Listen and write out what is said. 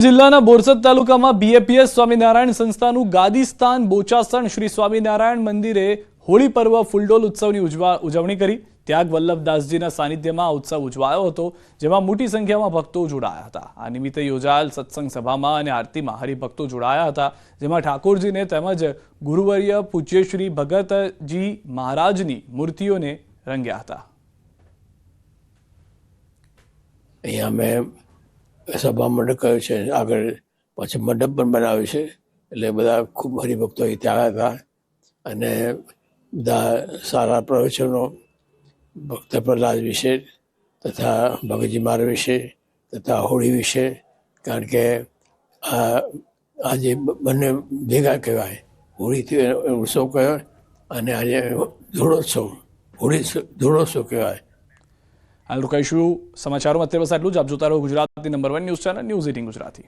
જિલ્લાના બોરસદ તાલુકામાં બીએપીએસ સ્વામિનારાયણ સંસ્થાનું ગાદીસ્થાન બોચાસણ શ્રી સ્વામિનારાયણ મંદિરે હોળી પર્વ ફૂલડોલ ઉત્સવની ઉજવણી કરી। ત્યાગ વલ્લભદાસજીના સાનિધ્યમાં આ ઉત્સવ ઉજવાયો હતો, જેમાં મોટી સંખ્યામાં ભક્તો જોડાયા હતા। આ નિમિત્તે યોજાયેલ સત્સંગ સભામાં અને આરતીમાં હરિભક્તો જોડાયા હતા, જેમાં ઠાકોરજીને તેમજ ગુરુવર્ય પૂજ્ય શ્રી ભગતજી મહારાજની મૂર્તિઓને રંગ્યા હતા। અહીંયા મેં સભા મંડપ કર્યો છે, આગળ પાછળ મંડપ પણ બનાવ્યો છે, એટલે બધા ખૂબ હરિભક્તો ત્યાં આવ્યા હતા અને બધા સારા પ્રવચનો ભક્ત પ્રહલાદ વિશે તથા ભગતજી મહારાજ વિશે તથા હોળી વિશે, કારણ કે આજે બંને ભેગા કહેવાય, હોળીથી ઉત્સવ કહેવાય અને આજે ધૂળોત્સવ, હોળી ધૂળોત્સવ કહેવાય। હાલ રોકાઈશું સમાચારોમાં અત્યારે બસ આટલું જ। આપ જોતા રહો ગુજરાતની number 1 news channel news 18 Gujarati.